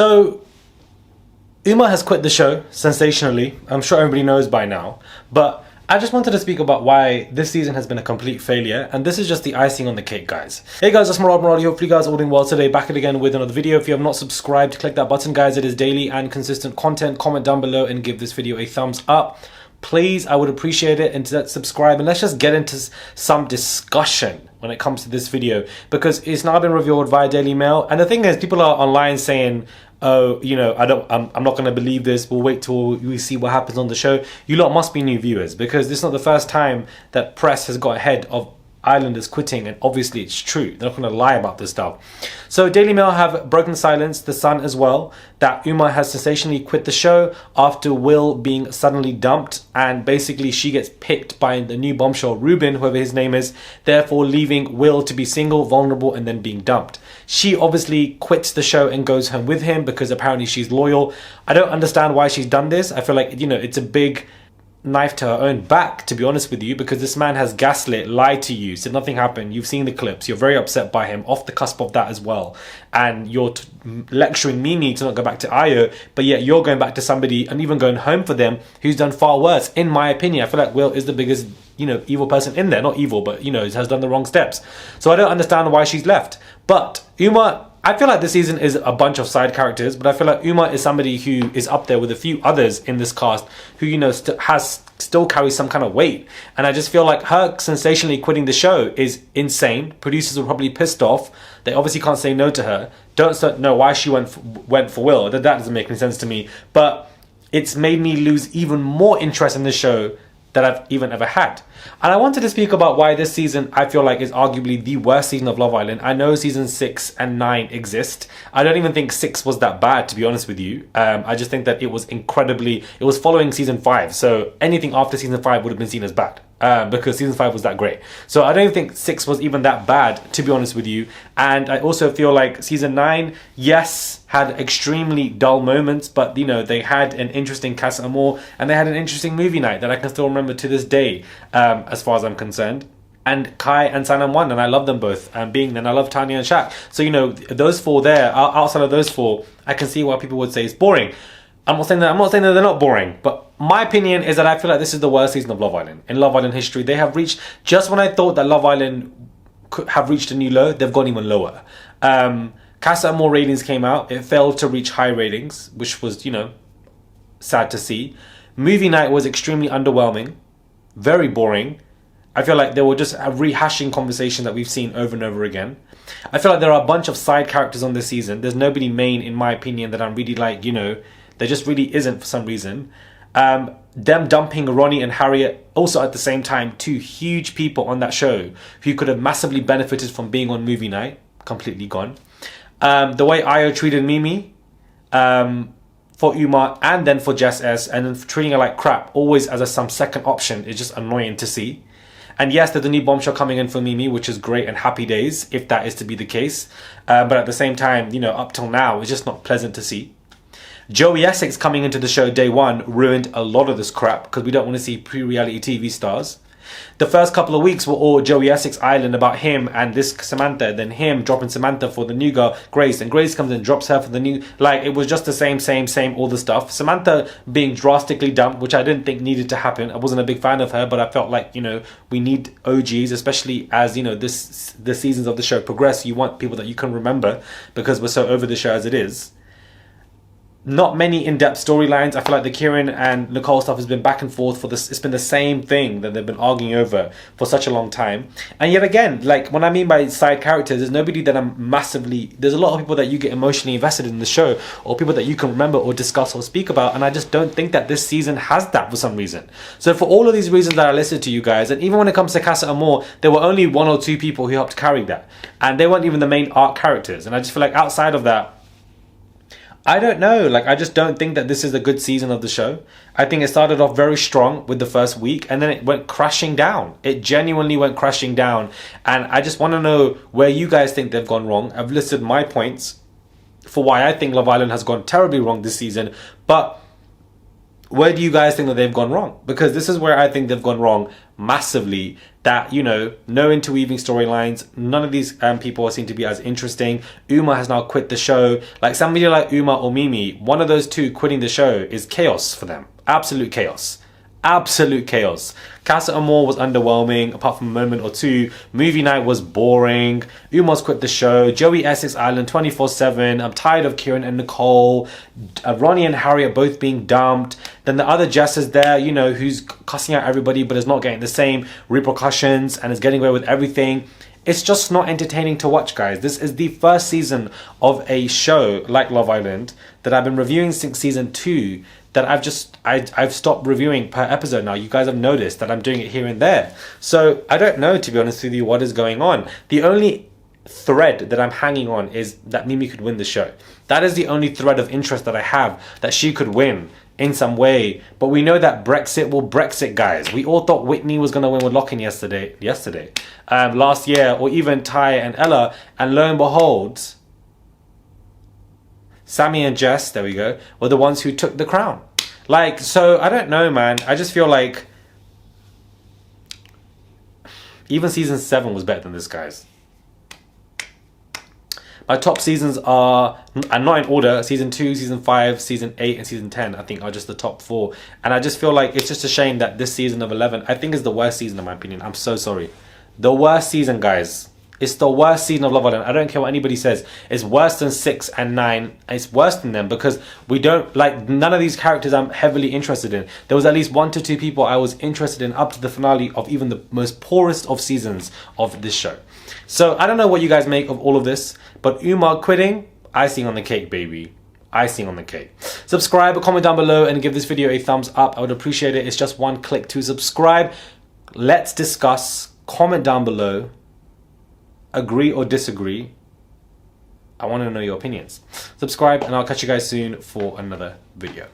So Uma has quit the show, sensationally. I'm sure everybody knows by now. But I just wanted to speak about why this season has been a complete failure, and this is just the icing on the cake, guys. Hey guys, it's Maradi. Hopefully you guys are all doing well today. Back at again with another video. If you have not subscribed, click that button, guys. It is daily and consistent content. Comment down below and give this video a thumbs up. Please, I would appreciate it, and to subscribe, and let's just get into some discussion when it comes to this video, because it's now been revealed via Daily Mail. And the thing is, people are online saying, oh, you know, I'm not going to believe this. We'll wait till we see what happens on the show. You lot must be new viewers, because this is not the first time that press has got ahead of Islanders quitting, and obviously it's true. They're not going to lie about this stuff. So Daily Mail have broken silence, The Sun as well, that Uma has sensationally quit the show after Will being suddenly dumped, and basically she gets picked by the new bombshell Ruben, whoever his name is, therefore leaving Will to be single, vulnerable, and then being dumped. She obviously quits the show and goes home with him because apparently she's loyal. I don't understand why she's done this. I feel like, you know, it's a big knife to her own back, to be honest with you, because this man has gaslit, lied to you, said nothing happened. You've seen the clips, you're very upset by him, off the cusp of that as well, and you're lecturing Mimi to not go back to Ayo, but yet you're going back to somebody and even going home for them who's done far worse. In my opinion, I feel like Will is the biggest, you know, evil person in there. Not evil, but, you know, has done the wrong steps. So I don't understand why she's left. But Uma, I feel like this season is a bunch of side characters, but I feel like Uma is somebody who is up there with a few others in this cast who, you know, still carries some kind of weight. And I just feel like her sensationally quitting the show is insane. Producers were probably pissed off. They obviously can't say no to her. Don't know why she went for Will. That doesn't make any sense to me. But it's made me lose even more interest in the show that I've even ever had. And I wanted to speak about why this season I feel like is arguably the worst season of Love Island. I know season 6 and 9 exist. I don't even think 6 was that bad, to be honest with you. I just think that it was following season 5. So anything after season 5 would have been seen as bad. Because season 5 was that great. So I don't think 6 was even that bad, to be honest with you. And I also feel like season 9, yes, had extremely dull moments, but, you know, they had an interesting Casa Amor, and they had an interesting movie night that I can still remember to this day, as far as I'm concerned. And Kai and Sanam won, and I love them both. And I love Tanya and Shaq. So, you know, those four there, outside of those four, I can see why people would say it's boring. I'm not saying that they're not boring, but my opinion is that I feel like this is the worst season of Love Island. In Love Island history, they have reached, just when I thought that Love Island could have reached a new low, they've gone even lower. Casa Amor ratings came out. It failed to reach high ratings, which was, you know, sad to see. Movie night was extremely underwhelming, very boring. I feel like they were just a rehashing conversation that we've seen over and over again. I feel like there are a bunch of side characters on this season. There's nobody main, in my opinion, that I'm really like, you know, there just really isn't for some reason. Them dumping Ronnie and Harriet, also at the same time, two huge people on that show who could have massively benefited from being on movie night, completely gone. The way Ayo treated Mimi for Uma and then for Jess S, and then treating her like crap, always as some second option, is just annoying to see. And yes, there's a new bombshell coming in for Mimi, which is great and happy days, if that is to be the case. But at the same time, you know, up till now, it's just not pleasant to see. Joey Essex coming into the show day one ruined a lot of this crap, because we don't want to see pre-reality TV stars. The first couple of weeks were all Joey Essex Island about him and this Samantha, then him dropping Samantha for the new girl, Grace, and Grace comes and drops her for the new, like, it was just the same, all the stuff. Samantha being drastically dumped, which I didn't think needed to happen. I wasn't a big fan of her, but I felt like, you know, we need OGs, especially as, you know, the seasons of the show progress. You want people that you can remember, because we're so over the show as it is. Not many in-depth storylines. I feel like the Kieran and Nicole stuff has been back and forth for this. It's been the same thing that they've been arguing over for such a long time. And yet again, like, when I mean by side characters, there's nobody that I'm massively... There's a lot of people that you get emotionally invested in the show, or people that you can remember or discuss or speak about, and I just don't think that this season has that for some reason. So for all of these reasons that I listed to you guys, and even when it comes to Casa Amor, there were only 1 or 2 people who helped carry that. And they weren't even the main arc characters. And I just feel like outside of that, I don't know, like, I just don't think that this is a good season of the show. I think it started off very strong with the first week, and then it went crashing down. It genuinely went crashing down, and I just want to know where you guys think they've gone wrong. I've listed my points for why I think Love Island has gone terribly wrong this season, but where do you guys think that they've gone wrong? Because this is where I think they've gone wrong massively. That, you know, no interweaving storylines. None of these people seem to be as interesting. Uma has now quit the show. Like somebody like Uma or Mimi, one of those two quitting the show is chaos for them. Absolute chaos. Absolute chaos. Casa Amor was underwhelming, apart from a moment or two. Movie night was boring. Uma's quit the show. Joey Essex Island 24/7. I'm tired of Kieran and Nicole. Ronnie and Harry are both being dumped. Then the other Jess is there, you know, who's cussing out everybody but is not getting the same repercussions and is getting away with everything. It's just not entertaining to watch, guys. This is the first season of a show like Love Island that I've been reviewing since season 2 that I've stopped reviewing per episode now. You guys have noticed that I'm doing it here and there. So I don't know, to be honest with you, what is going on. The only thread that I'm hanging on is that Mimi could win the show. That is the only thread of interest that I have, that she could win in some way. But we know that Brexit will Brexit, guys. We all thought Whitney was going to win with Lockin last year, or even Ty and Ella, and lo and behold, Sammy and Jess, there we go, were the ones who took the crown. Like, so I don't know, man. I just feel like even season 7 was better than this, guys. My top seasons are, and not in order, season 2, season 5, season 8, and season 10, I think are just the top 4. And I just feel like it's just a shame that this season of 11, I think is the worst season in my opinion. I'm so sorry. The worst season, guys. It's the worst season of Love Island. I don't care what anybody says. It's worse than 6 and 9. It's worse than them because we don't, like, none of these characters I'm heavily interested in. There was at least 1 to 2 people I was interested in up to the finale of even the most poorest of seasons of this show. So I don't know what you guys make of all of this, but Uma quitting, icing on the cake, baby. Icing on the cake. Subscribe, comment down below, and give this video a thumbs up. I would appreciate it. It's just 1 click to subscribe. Let's discuss. Comment down below. Agree or disagree. I want to know your opinions. Subscribe, and I'll catch you guys soon for another video.